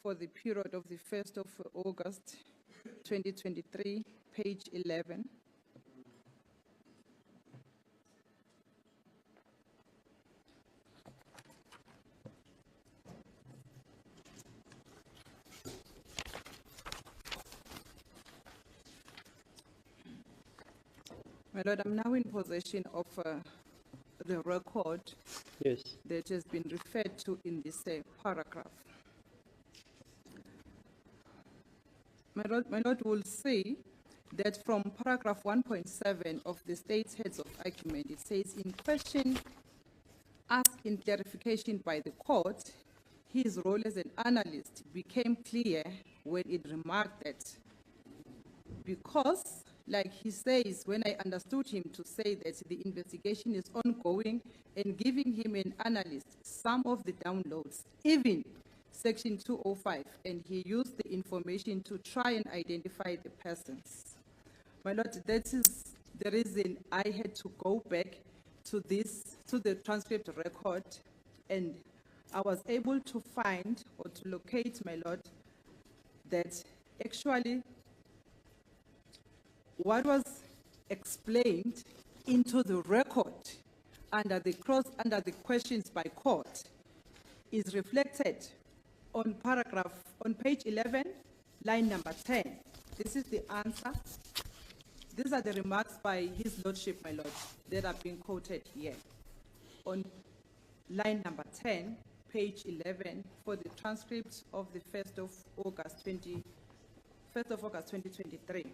for the period of the 1st of August 2023, page 11. My Lord, I'm now in possession of the record Yes. that has been referred to in this paragraph. My Lord will say that from paragraph 1.7 of the state's heads of argument, it says, in question asked in clarification by the court, his role as an analyst became clear when it remarked that because, like he says, when I understood him to say that the investigation is ongoing and giving him an analyst some of the downloads, even Section 205, and he used the information to try and identify the persons. My Lord, that is the reason I had to go back to the transcript record, and I was able to find or to locate, my Lord, that actually what was explained into the record under the questions by court is reflected on page 11, line number 10. This is the answer. These are the remarks by His Lordship, my Lord, that are being quoted here. On line number 10, page 11, for the transcript of the 1st of August 2023.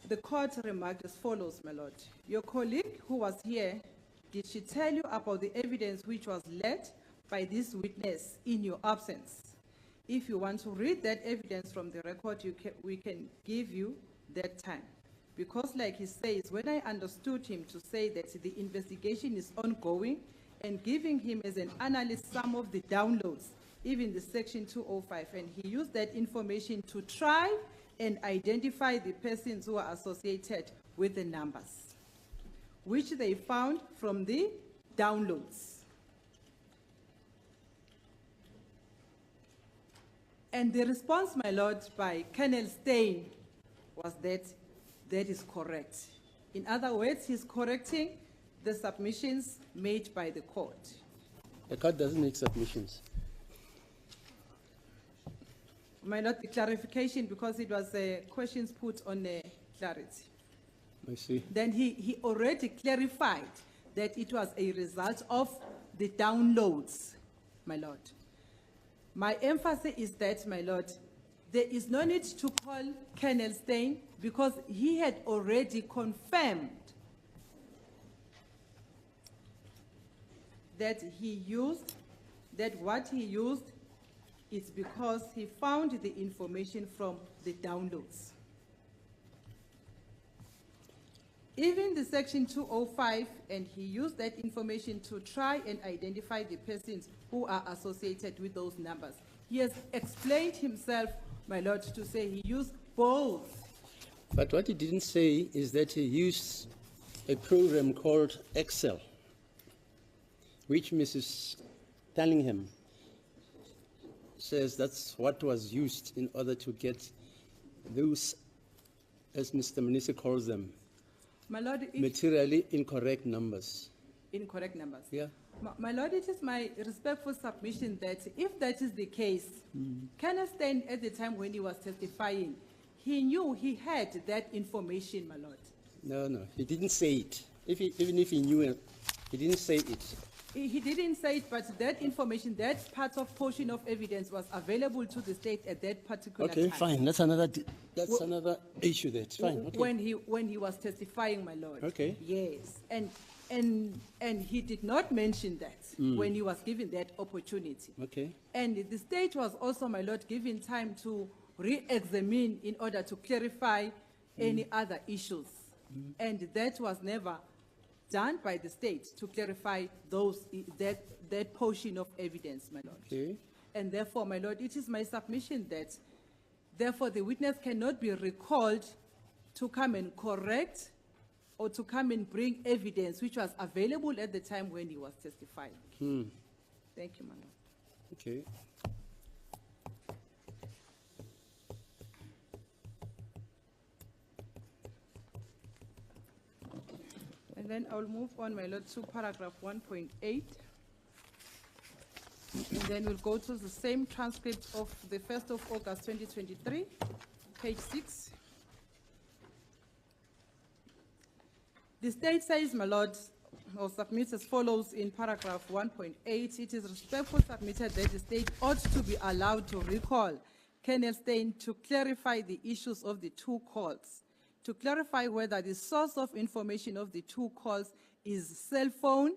The court remarked as follows, my Lord. Your colleague who was here, did she tell you about the evidence which was led by this witness in your absence? If you want to read that evidence from the record, we can give you that time. Because like he says, when I understood him to say that the investigation is ongoing and giving him as an analyst some of the downloads, even the Section 205, and he used that information to try and identify the persons who are associated with the numbers, which they found from the downloads. And the response, my Lord, by Colonel Steyn was that that is correct. In other words, he's correcting the submissions made by the court. The court doesn't make submissions. My Lord, the clarification, because it was questions put on clarity. I see. Then he already clarified that it was a result of the downloads, my Lord. My emphasis is that, my Lord, there is no need to call Colonel Steyn because he had already confirmed that what he used is because he found the information from the downloads. Even the Section 205, and he used that information to try and identify the persons who are associated with those numbers. He has explained himself, my Lord, to say he used both. But what he didn't say is that he used a program called Excel, which Mrs. Tellingham says that's what was used in order to get those, as Mr. Manisi calls them, my Lord, materially incorrect numbers. Incorrect numbers? Yeah. My Lord, it is my respectful submission that if that is the case, Colonel Steyn, at the time when he was testifying, he knew he had that information, my Lord. No, he didn't say it. Even if he knew it, he didn't say it. He didn't say it, but that information, that part of portion of evidence was available to the state at that particular time. Okay, fine. That's another issue. That's fine. Okay. When he was testifying, my Lord. Okay. Yes, and he did not mention that when he was given that opportunity. Okay. And the state was also, my Lord, given time to re-examine in order to clarify any other issues, and that was never done by the state to clarify that portion of evidence, my Lord. Okay. And therefore, my Lord, it is my submission that therefore the witness cannot be recalled to come and correct or to come and bring evidence which was available at the time when he was testifying. Thank you, my Lord. Okay. Then I'll move on, my lord, to paragraph 1.8. And then we'll go to the same transcript of the 1st of August 2023, page 6. The state says, my lord, or submits as follows in paragraph 1.8. It is respectfully submitted that the state ought to be allowed to recall Colonel Steyn to clarify the issues of the two calls, to clarify whether the source of information of the two calls is cell phone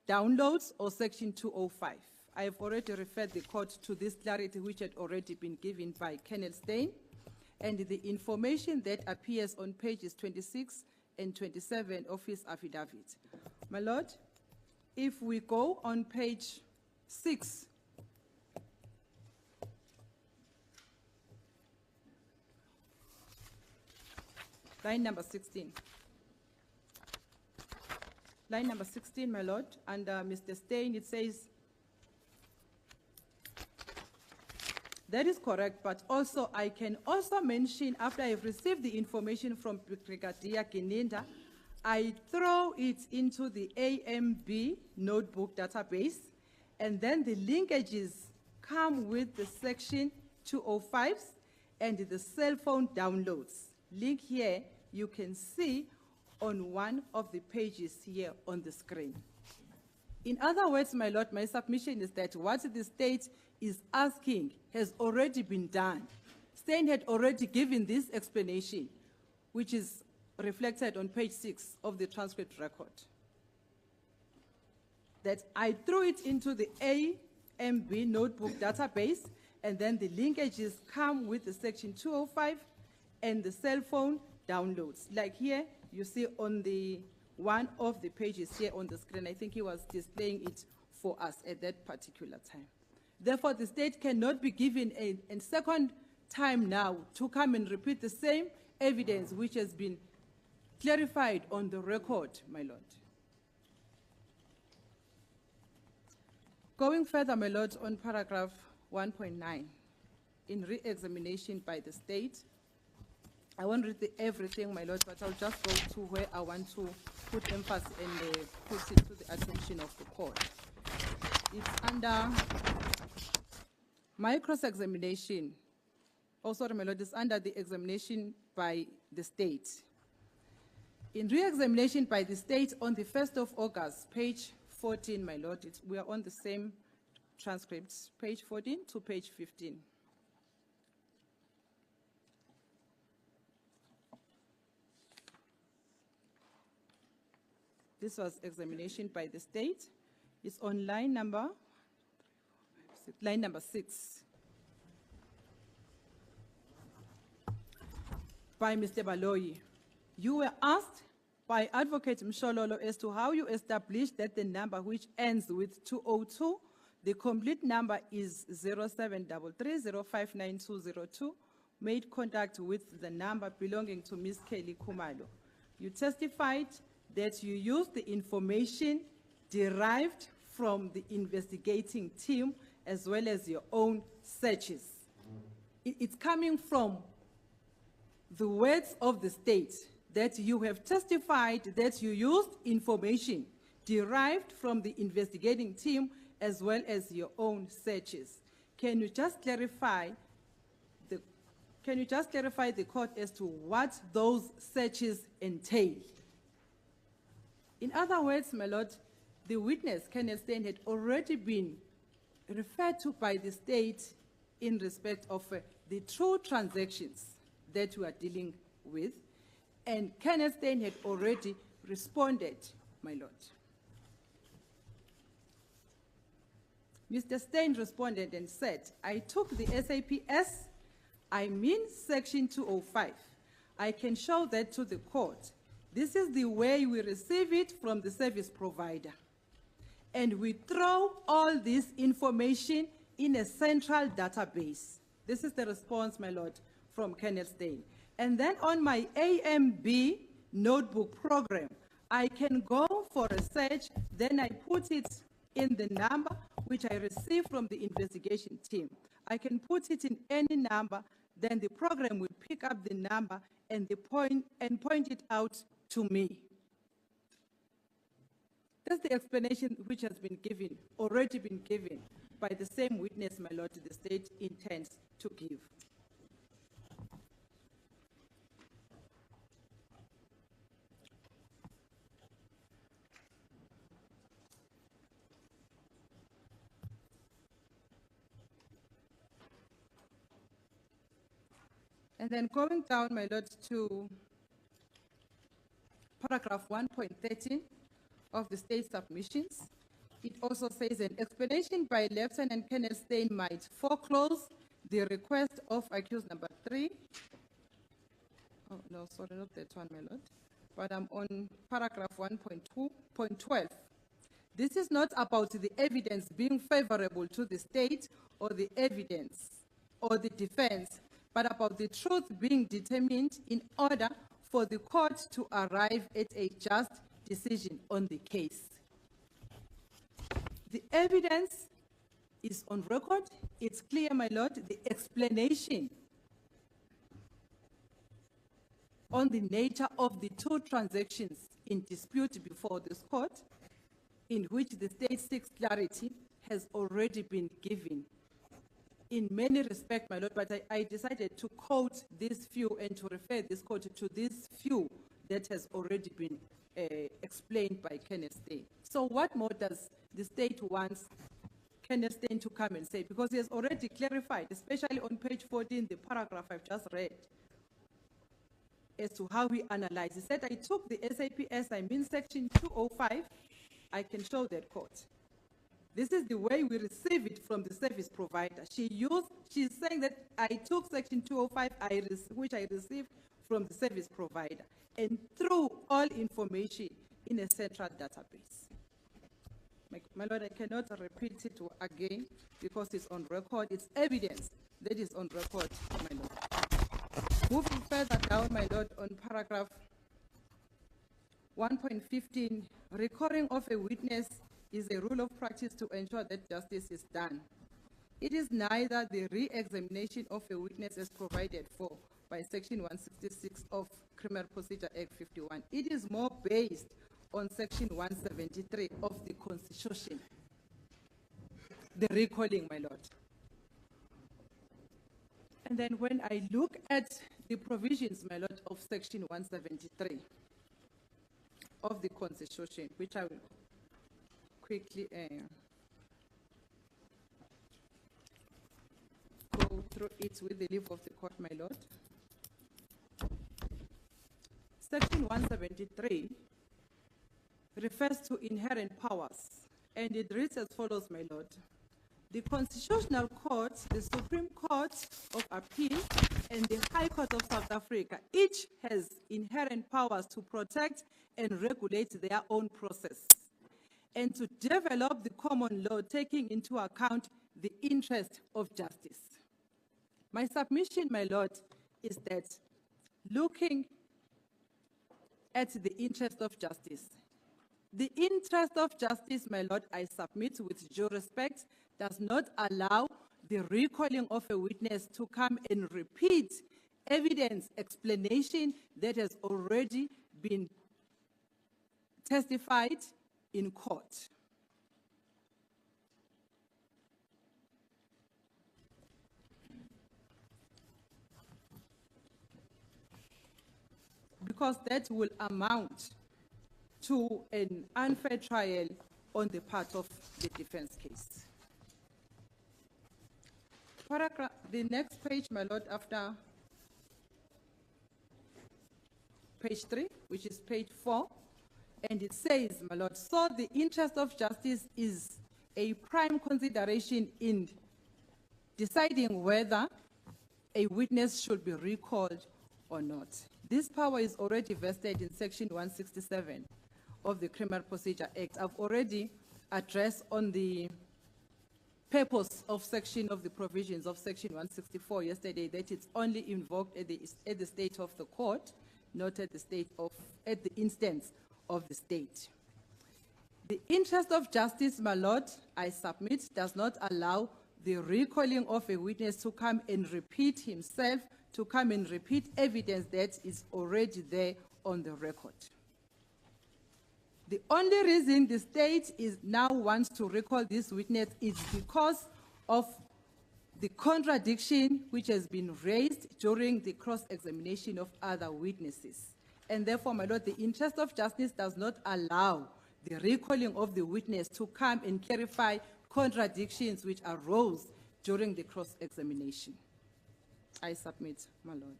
downloads or section 205. I have already referred the court to this clarity which had already been given by Colonel Steyn, and the information that appears on pages 26 and 27 of his affidavit. My lord, if we go on page 6, line number 16. Line number 16, my lord, under Mr. Steyn, it says, that is correct, but also I can also mention, after I've received the information from Brigadier Geninda, I throw it into the AMB notebook database, and then the linkages come with the section 205s and the cell phone downloads. Link here, you can see on one of the pages here on the screen. In other words, my lord, my submission is that what the state is asking has already been done. Steyn had already given this explanation, which is reflected on page 6 of the transcript record. That I threw it into the AMB notebook database, and then the linkages come with the section 205 and the cell phone downloads. Like here, you see on the one of the pages here on the screen, I think he was displaying it for us at that particular time. Therefore, the state cannot be given a second time now to come and repeat the same evidence which has been clarified on the record, my lord. Going further, my lord, on paragraph 1.9, in re-examination by the state, I won't read everything, my lord, but I'll just go to where I want to put emphasis and put it to the attention of the court. It's under my cross-examination, also, my lord, is under the examination by the state. In re-examination by the state on the 1st of August, page 14, my lord, we are on the same transcripts, page 14 to page 15. This was examination by the state. It's on line number 6. By Mr. Baloyi. You were asked by Advocate Mshololo as to how you established that the number which ends with 202, the complete number is 0733059202, made contact with the number belonging to Ms. Kelly Khumalo. You testified that you used the information derived from the investigating team as well as your own searches. It's coming from the words of the state that you have testified that you used information derived from the investigating team as well as your own searches. Can you just clarify the court as to what those searches entail? In other words, my lord, the witness, Colonel Steyn, had already been referred to by the state in respect of the true transactions that we are dealing with, and Colonel Steyn had already responded, my lord. Mr. Steyn responded and said, I took the SAPS, I mean section 205. I can show that to the court. This is the way we receive it from the service provider. And we throw all this information in a central database. This is the response, my lord, from Colonel Steyn. And then on my AMB notebook program, I can go for a search, then I put it in the number which I received from the investigation team. I can put it in any number, then the program will pick up the number and point it out to me. That's the explanation which has been given, already been given by the same witness, my lord, the state intends to give. And then going down, my lord, to paragraph 1.13 of the state submissions, it also says an explanation by Lieutenant Kenneth Steyn might foreclose the request of accused number 3. Oh, no, sorry, not that one, my lord. But I'm on paragraph 1.2.12. This is not about the evidence being favorable to the state or the evidence or the defense, but about the truth being determined in order for the court to arrive at a just decision on the case. The evidence is on record. It's clear, my lord, the explanation on the nature of the two transactions in dispute before this court, in which the state seeks clarity, has already been given in many respects, my lord, but I decided to quote this few and to refer this quote to this few that has already been explained by Kenneth Steyn. So what more does the state want Kenneth Steyn to come and say? Because he has already clarified, especially on page 14, the paragraph I've just read, as to how he analyzed. He said, I took the SAPS, I mean section 205, I can show that quote. This is the way we receive it from the service provider. She's saying that I took section 205, which I received from the service provider, and threw all information in a central database. My lord, I cannot repeat it again because it's on record. It's evidence that is on record, my lord. Moving further down, my lord, on paragraph 1.15, recording of a witness is a rule of practice to ensure that justice is done. It is neither the re-examination of a witness as provided for by Section 166 of Criminal Procedure Act 51. It is more based on Section 173 of the Constitution, the recalling, my lord. And then when I look at the provisions, my lord, of Section 173 of the Constitution, which I will quickly go through it with the leave of the court, my lord. Section 173 refers to inherent powers, and it reads as follows, my lord. The Constitutional Court, the Supreme Court of Appeal, and the High Court of South Africa each has inherent powers to protect and regulate their own process, and to develop the common law taking into account the interest of justice. My submission, my lord, is that looking at the interest of justice, the interest of justice, my lord, I submit with due respect, does not allow the recalling of a witness to come and repeat evidence, explanation that has already been testified in court. Because that will amount to an unfair trial on the part of the defense case. Paragraph, the next page, my lord, after page 3, which is page 4, and it says, my lord, so the interest of justice is a prime consideration in deciding whether a witness should be recalled or not. This power is already vested in Section 167 of the Criminal Procedure Act. I've already addressed on the purpose of the provisions of Section 164 yesterday, that it's only invoked at the state of the court, not at the instance of the state. The interest of justice, my lord, I submit, does not allow the recalling of a witness to come and repeat himself, to come and repeat evidence that is already there on the record. The only reason the state is now wants to recall this witness is because of the contradiction which has been raised during the cross-examination of other witnesses. And therefore, my lord, the interest of justice does not allow the recalling of the witness to come and clarify contradictions which arose during the cross-examination. I submit, my lord.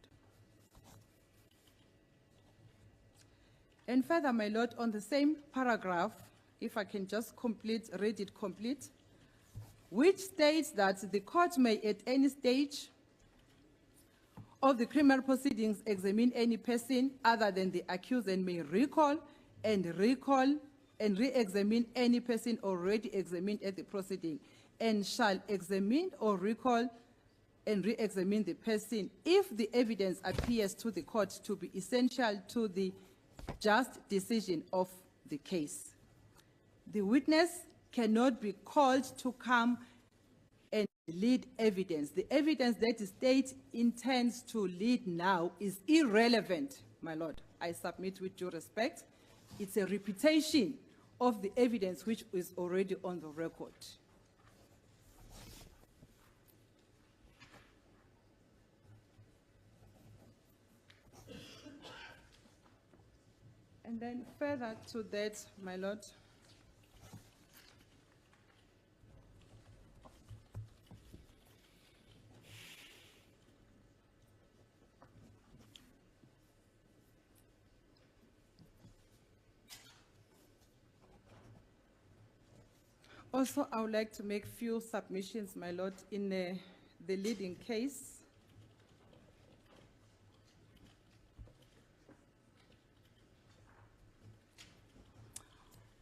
And further, my lord, on the same paragraph, if I can just read it complete, which states that the court may at any stage of the criminal proceedings examine any person other than the accused and may recall and re-examine any person already examined at the proceeding, and shall examine or recall and re-examine the person if the evidence appears to the court to be essential to the just decision of the case. The witness cannot be called to come and lead evidence. The evidence that the state intends to lead now is irrelevant, my lord. I submit with due respect. It's a repetition of the evidence which is already on the record. And then further to that, my lord, also, I would like to make few submissions, my lord, in the leading case.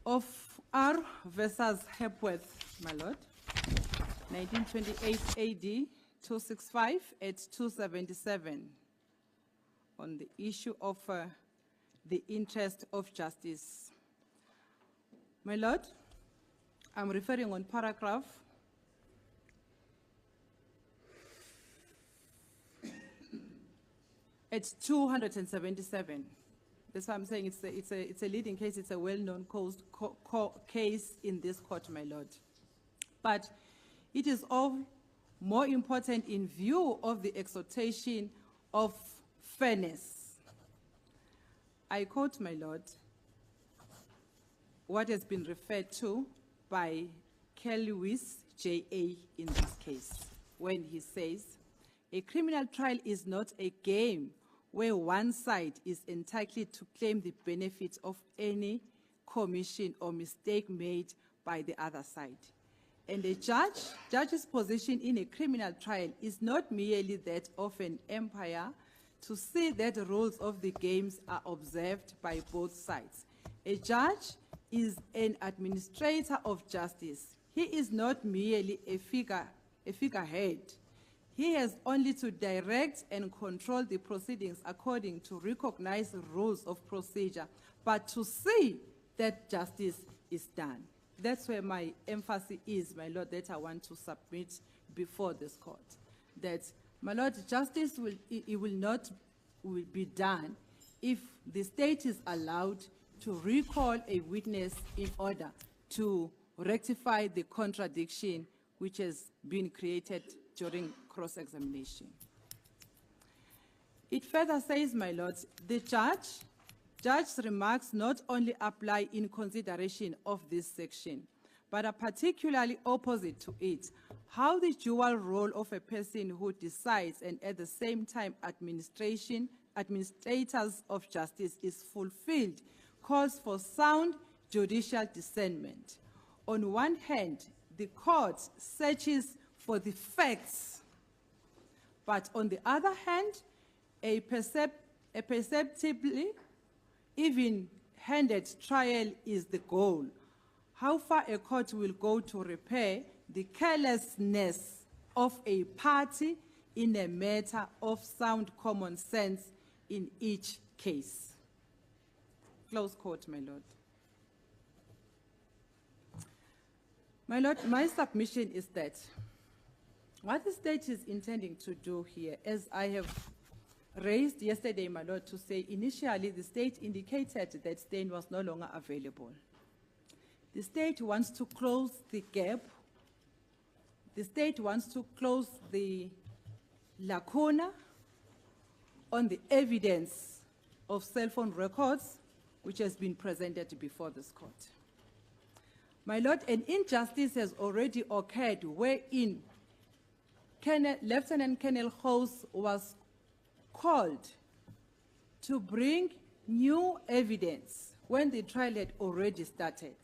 Of R versus Hepworth, my lord, 1928 AD 265 at 277, on the issue of the interest of justice. My lord, I'm referring on paragraph at 277. That's why I'm saying it's a leading case. It's a well-known case in this court, my lord. But it is of more important in view of the exhortation of fairness. I quote, my lord, what has been referred to by Lewis J.A. in this case, when he says, a criminal trial is not a game where one side is entitled to claim the benefits of any commission or mistake made by the other side. And a judge's position in a criminal trial is not merely that of an umpire to see that the rules of the games are observed by both sides. A judge is an administrator of justice. He is not merely a figurehead. He has only to direct and control the proceedings according to recognized rules of procedure, but to see that justice is done. That's where my emphasis is, my lord, that I want to submit before this court. That, my lord, justice will be done if the state is allowed to recall a witness in order to rectify the contradiction which has been created during cross-examination. It further says, my lords, the judge's remarks not only apply in consideration of this section, but are particularly opposite to it. How the dual role of a person who decides and at the same time administrators of justice is fulfilled calls for sound judicial discernment. On one hand, the court searches for the facts, but on the other hand, a perceptibly even-handed trial is the goal. How far a court will go to repair the carelessness of a party in a matter of sound common sense in each case. Close quote, my lord. My lord, my submission is that what the state is intending to do here, as I have raised yesterday, my lord, to say initially the state indicated that Steyn was no longer available. The state wants to close the gap. The state wants to close the lacuna on the evidence of cell phone records which has been presented before this court. My lord, an injustice has already occurred wherein Lieutenant Colonel Gous was called to bring new evidence when the trial had already started.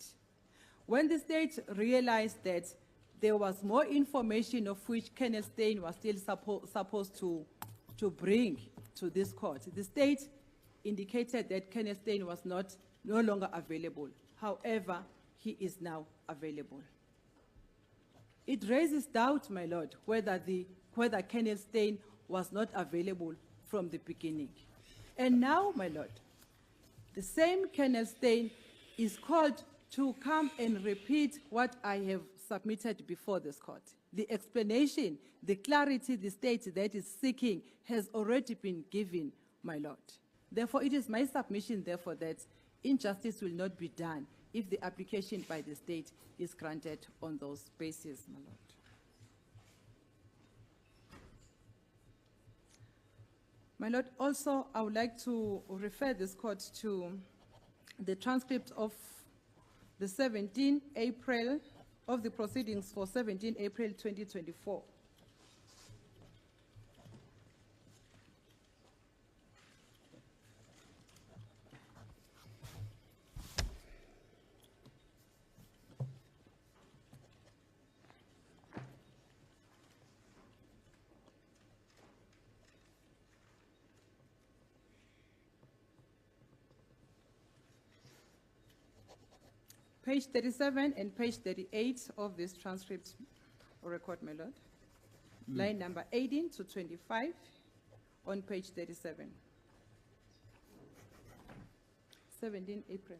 When the state realized that there was more information of which Kenneth Steyn was still supposed to bring to this court, the state indicated that Kenneth Steyn was no longer available. However, he is now available. It raises doubt, my lord, whether Kenneth Steyn was not available from the beginning. And now, my lord, the same Kenneth Steyn is called to come and repeat what I have submitted before this court. The explanation, the clarity the state that is seeking has already been given, my lord. Therefore, it is my submission, therefore, that injustice will not be done if the application by the state is granted on those bases, my lord. My lord, also, I would like to refer this court to the transcript of the 17 April, of the proceedings for 17 April 2024. Page 37 and page 38 of this transcript record, my lord. Line number 18 to 25 on page 37. 17 April.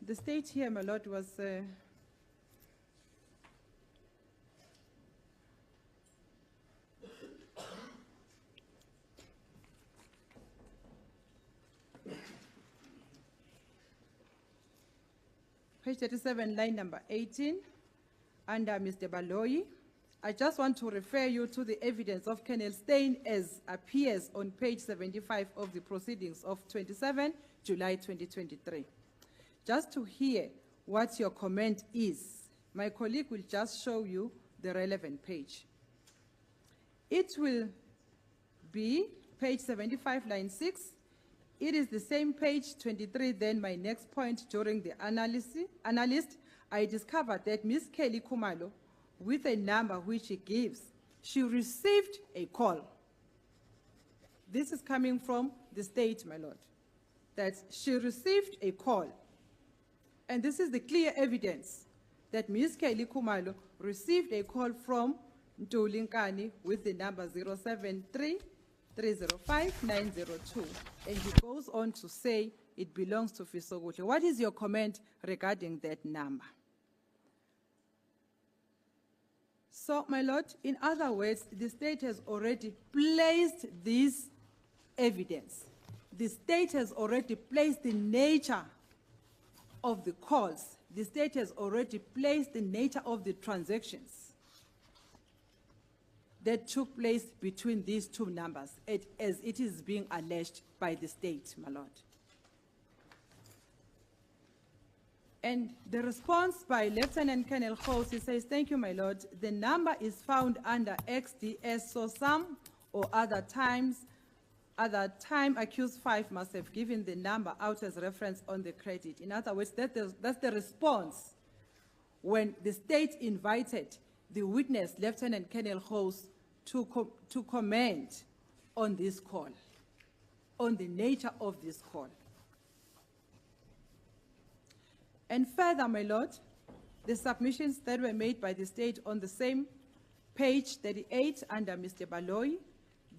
The state here, my lord, was page 37, line number 18, under Mr. Baloyi. I just want to refer you to the evidence of Colonel Steyn as appears on page 75 of the proceedings of 27 July 2023. Just to hear what your comment is, my colleague will just show you the relevant page. It will be page 75, line 6. It is the same page 23, then my next point during the analyst, I discovered that Ms. Kelly Khumalo, with a number which she gives, she received a call. This is coming from the state, my lord, that she received a call. And this is the clear evidence that Ms. Kelly Khumalo received a call from Ntuli Nkani with the number 073 305 902, and he goes on to say it belongs to Fisoguhle. What is your comment regarding that number? So, my lord, in other words, the state has already placed this evidence. The state has already placed the nature of the calls. The state has already placed the nature of the transactions that took place between these two numbers, as it is being alleged by the state, my lord. And the response by Lieutenant Colonel Gous, he says, thank you, my lord. The number is found under XDS, so some or other time accused 5 must have given the number out as reference on the credit. In other words, that's the response when the state invited the witness, Lieutenant Colonel Gous, to comment on this call, on the nature of this call. And further, my lord, the submissions that were made by the state on the same page 38 under Mr. Baloyi,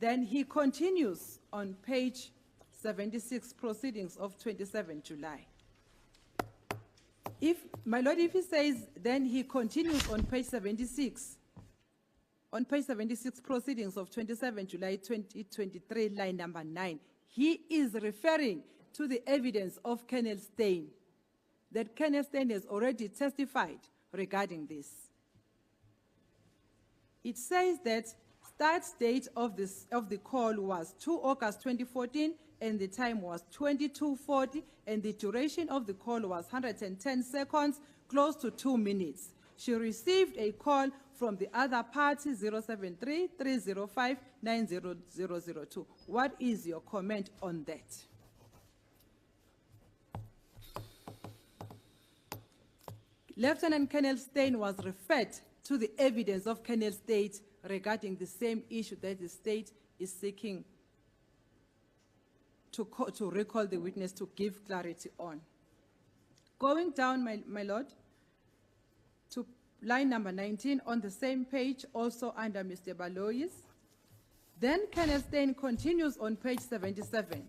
then he continues on page 76, proceedings of 27 July. If, my lord, if he says, then he continues on page 76. On page 76, proceedings of 27 July 2023, line number 9. He is referring to the evidence of Colonel Steyn, that Colonel Steyn has already testified regarding this. It says that start date of the call was 2 August 2014, and the time was 22:40, and the duration of the call was 110 seconds, close to 2 minutes. She received a call from the other party, 073-305-90002. What is your comment on that? Lieutenant Colonel Steyn was referred to the evidence of Colonel Steyn regarding the same issue that the state is seeking to recall the witness to give clarity on. Going down, my lord, to line number 19 on the same page, also under Mr. Baloy's. Then Colonel Steyn continues on page 77.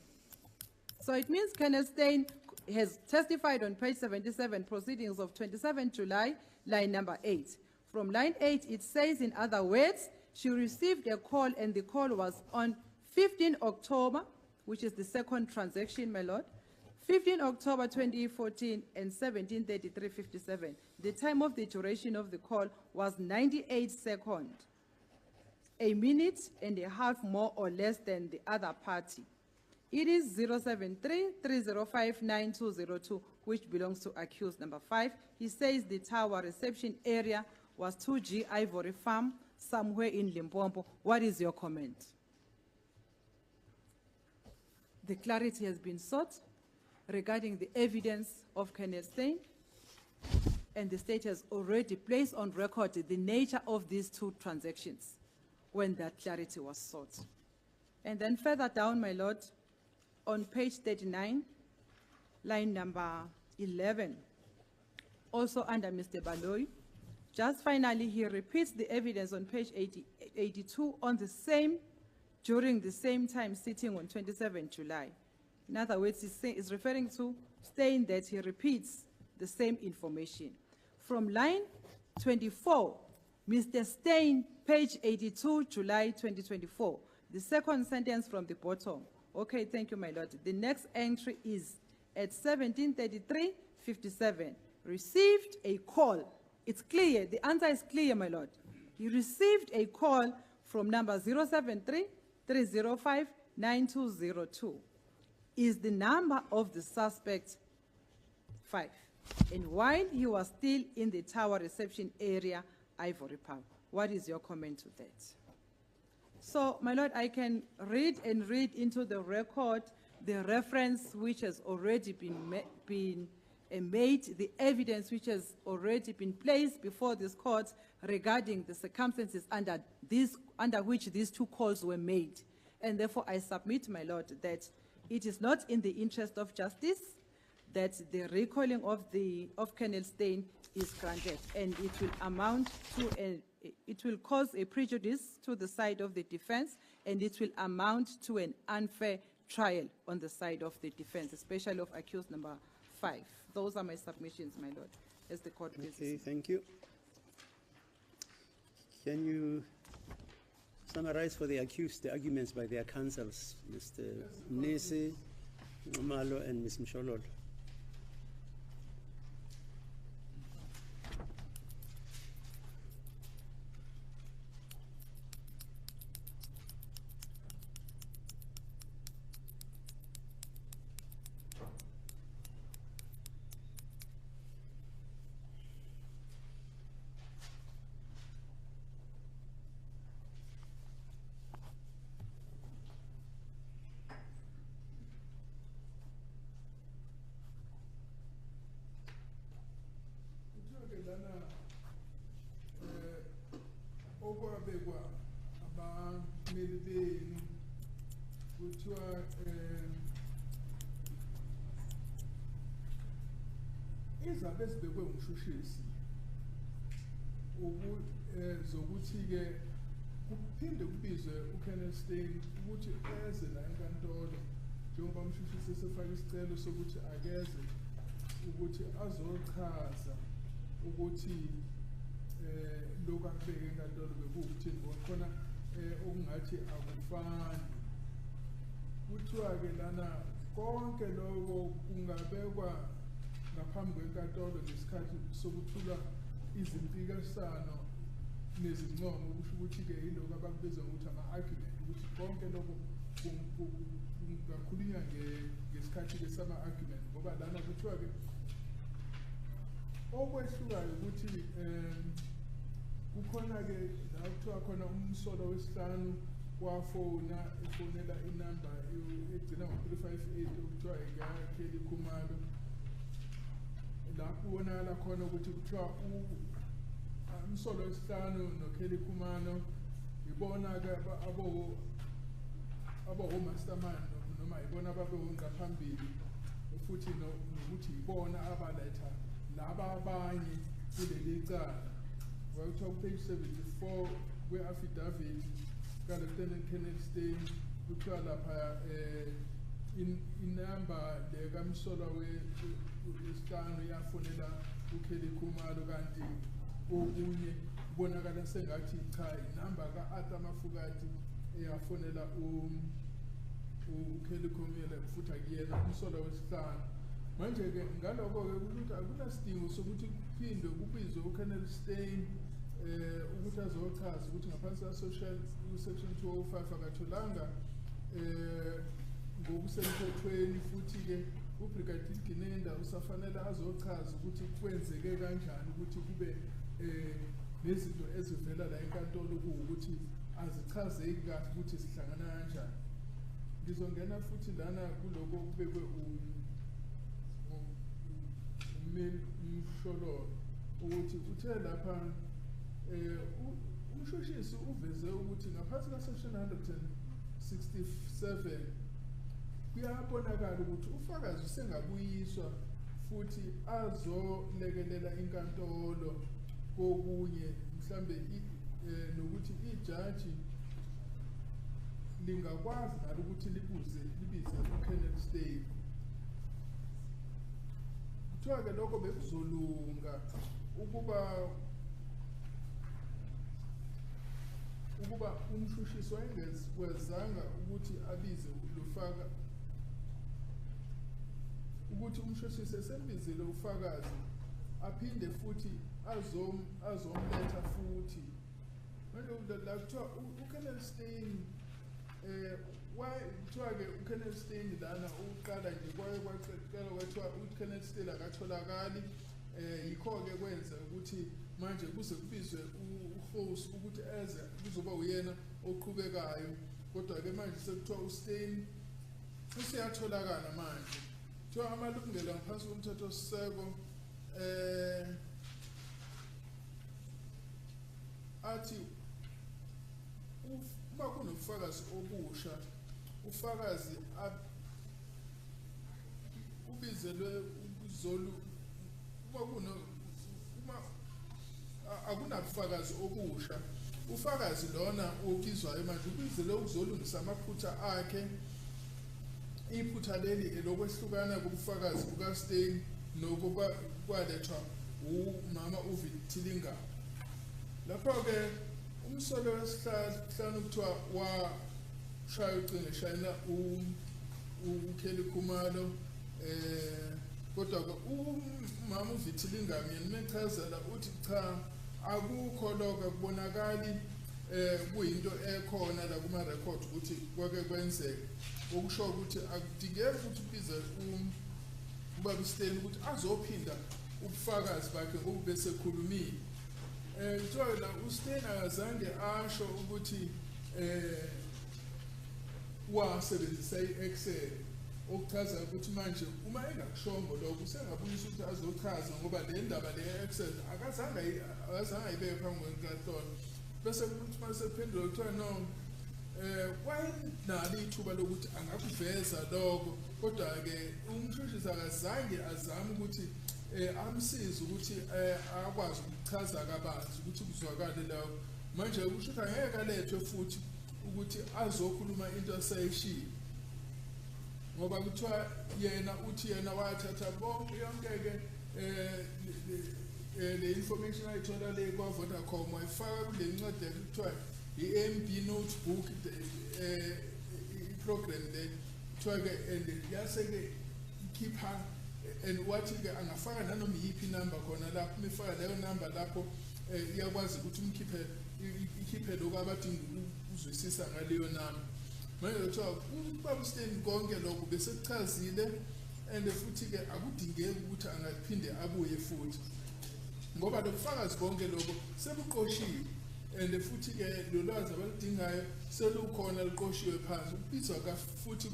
So it means Colonel Steyn has testified on page 77, proceedings of 27 July, line number 8. From line 8, it says, in other words, she received a call, and the call was on 15 October, which is the second transaction, my lord, 15 October 2014 and 17:33:57. The time of the duration of the call was 98 seconds, a minute and a half more or less than the other party. It is 073-305-9202, which belongs to accused number 5. He says the tower reception area was 2G Ivory Farm, somewhere in Limpopo. What is your comment? The clarity has been sought regarding the evidence of Colonel Steyn, and the state has already placed on record the nature of these two transactions when that clarity was sought. And then further down, my lord, on page 39, line number 11, also under Mr. Baloy, just finally he repeats the evidence on page 82 on the same, during the same time sitting on 27 July. In other words, he's referring to Steyn that he repeats the same information. From line 24, Mr. Steyn, page 82, July 2024, the second sentence from the bottom. Okay, thank you, my lord. The next entry is at 17:33:57. Received a call. It's clear, the answer is clear, my lord. He received a call from number 073-305-9202. Is the number of the suspect 5. And while he was still in the tower reception area, Ivory Park. What is your comment to that? So, my lord, I can read into the record the reference which has already been made, the evidence which has already been placed before this court regarding the circumstances under which these two calls were made. And therefore, I submit, my lord, that it is not in the interest of justice that the recalling of Colonel Steyn is granted, and it will amount to it will cause a prejudice to the side of the defense, and it will amount to an unfair trial on the side of the defense, especially of accused number 5. Those are my submissions, my lord, as the court pleases. Okay, thank you. Can you summarize for the accused the arguments by their counsels, Mr. Nisi, Malo, and Ms. Mshololo? okwabekwa abameli benu kuthiwa izabe ezibekwe umshushisi zokuthi-ke kuphinde kubizwe uKenneth Steyn ukuthi eze la enkantolo njengoba umshushisi esefake isicelo sokuthi akeze ukuthi azochaza ukuthi lokhu akubeke enkantolo bekuwukuthini ngoba khona okungathi akufani. Kuthiwa-ke lana konke lokho kungabekwa ngaphambi kwenkantolo ngesikhathi sokuthula izimpikiswano nezincomo, kusho ukuthi-ke yilokhu abakubiza ngokuthi ama-argument, ukuthi konke lokho kungakhulunywa ngesikhathi-ke sama-argument, ngoba lana kuthiwa-ke okwehlukayo ukuthi kukhona-ke la kuthiwa khona umsolo wesihlanu efonela inamba egcina ngo-358 okuthiwa ikaKelly Khumalo. Lapho ubonakala khona ukuthi kuthiwa umsolo wesihlanu noKelly Khumalo ibona-ke abo-mastermind noma ibona ababehonqaphambili, futhi nokuthi ibona abaletha laba abanye kuleli cala. Kuthiwa ku-page 74 kwe-affidavit ka-Lieutenant Kenneth Steyn kuthiwa lapha inamba le kamsolwa wesihlanu yafonela uKelly Khumalo, kanti okunye kubonakala sengathi cha inamba ka-Arthur Mafokate eyafonela uKelly Khumalo futhi akuyena umsolwa wesihlanu. Manje-ke ngalokho-ke ukuthi akunasidingo sokuthi kuphindwe kubizwe uKenneth Steyn ukuthi azochaza ukuthi ngaphansi ka-social section 205 akatholanga ngokusemthethweni, futhi-ke uBrigadier Ginenda usafanele azochaza ukuthi kwenzeke kanjani ukuthi kube nezinto ezivela la enkantolo kuwukuthi azichazeki kahle ukuthi zihlangana kanjani. Ngizongena futhi lana kuloko kubekwe umsholo ukuthi uthe lapha umshushisi uveze ukuthi ngaphansi ka-section 167 kuyabonakala ukuthi ufakazi usengabuyiswa futhi azolekelela inkantolo kokunye, mhlambe nokuthi ijaji lingakwazi nalo ukuthi libize uKenneth Steyn. Kuthiwa-ke lokho bekuzolunga ukuba umshushisi wayengezanga ukuthi abize lofaka, ukuthi umshushisi esembizile ufakazi aphinde futhi azomletha futhi. Manje la kuthiwa uKenneth Steyn kuthiwa-ke uKenneth Steyn lana uqala nje kwaqala kwathiwa uKenneth Steyn akatholakali, yikho-ke kwenza ukuthi manje kuze kubizwe uHosi ukuthi eze kuzoba uyena oqhubekayo, kodwa-ke manje sekuthiwa uSteyn useyatholakala manje. Kuthiwa amalungelo ngaphansi komthethosisekelo athi uma kunobufakazi obusha, ufakazi ubizelwe uzolu, uma akunabufakazi obusha, ufakazi lona obizwayo manje ubizelwe ukuzolungisa amaphutha akhe. Iphutha leli elokwehlukana kobufakazi bukaSteyn nokuba kwalethwa umama uVictilingam. Lapho-ke umsolo wesihlanu kuthiwa washaya ucingo eshayela uKelly Khumalo, kodwa-ke umama uVictilingam yena mechazela uthi cha akukho lokho, akubonakali kuyinto ekhona la kuma-record ukuthi kwake kwenzeka, okusho ukuthi akudingeki ukuthi ubize ubaba uSteyn ukuthi azophinda ubufakazi bakhe ngoba besekhulumile. Kuthiwa la uSteyn akazange asho ukuthi wasebenzisa i-Excel, okuchaza ukuthi manje uma engakushongo lokho usengabuyisa ukuthi azochaza ngoba le ndaba le-Excel akazange ayibeke phambi kwenkantolo. Bese kuthi uma sephendula kuthiwa no, wayenalo ithuba lokuthi angakuveza lokho, kodwa-ke umshushisi akazange azame ukuthi amsize ukuthi akwazi ukuchaza kabanzi ukuthi kuzwakale lawo. Manje kusho ukuthi angeke alethwe futhi ukuthi azokhuluma into asayishilo. ngoba kuthiwa yena uthi yena wathatha bonke yonke-ke le information ayithola le kwa-Vodacom wayifaka kule ncwadi kuthiwa i-MB notebook i-program le kuthiwa-ke and yase-ke ikhipha and wathi-ke angafaka nanoma yiphi inamba khona lapho umifaka leyo namba lapho iyakwazi ukuthi ikhiphe lokhu abadinga ukuzwisisa ngaleyo namba. Manje kuthiwa uBaba uSteni konke lokho bese kuchazile and futhi-ke akudingeki ukuthi angaphinde abuye futhi ngoba lobufakazi bonke lokho sebuqoshiwe and futhi-ke lolwazi abaludingayo selukhona luqoshiwe phansi ukubizwa futhi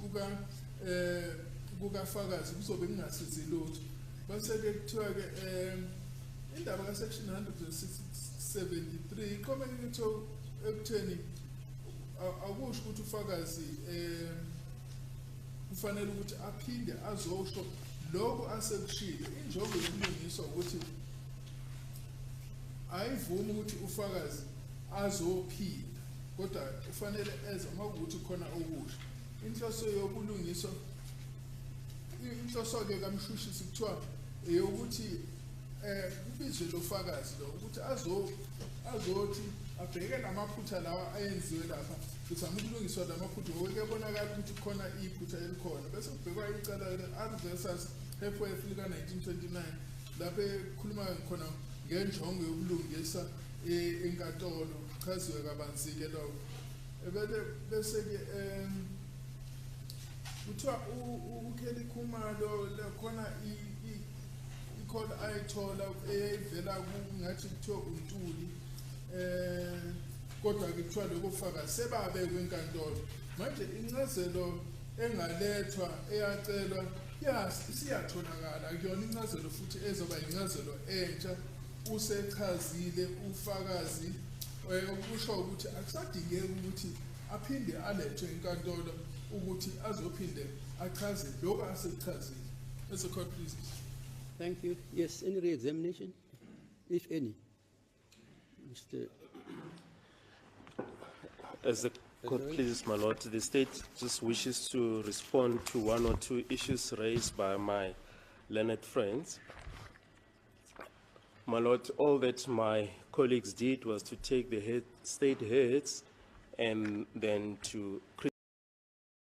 kukafakazi kuzobe kungasizi lutho. Bese-ke kuthiwa-ke indaba ka-section 173 iqomeke kuthiwa ekutheni akusho ukuthi ufakazi kufanele ukuthi aphinde azosho lokho asekushilo. Injongo yobulungiswa ukuthi ayivumi ukuthi ufakazi azophinda kodwa kufanele eze uma ukuthi khona okusho. Inhloso yobulungiswa inhloso-ke kamshushisi kuthiwa eyokuthi kubizwe lo fakazi lo ukuthi azothi abheke lamaphutha lawa ayenziwe lapha kuzama ukulungiswa lamaphutha ngoba kuyabonakala ukuthi khona iphutha elikhona bese kubhekwa icala le-adversas Hepworth lika-1929 lapho ekhuluma khona ngenjongo yokulungisa enkantolo kuchaziwe kabanzi-ke lokho. Bese-ke kuthiwa uKelly Khumalo khona i-call ayithola eyayivela ngathi kuthiwa uNtuli kodwa-ke kuthiwa lokho bufakazi sebabekwe enkantolo. Manje incazelo engalethwa eyacelwa siyatholakala akuyona incazelo futhi ezoba incazelo entsha usechazile ufakazi okusho ukuthi akusadingeki ukuthi aphinde alethwe enkantolo ukuthi azophinde achaze lokho asekuchazile. As a court, please. Thank you. Yes, any re-examination, if any? Mr. As the court pleases, my lord, the state just wishes to respond to one or two issues raised by my learned friends. My lord, all that my colleagues did was to take the state heads and then to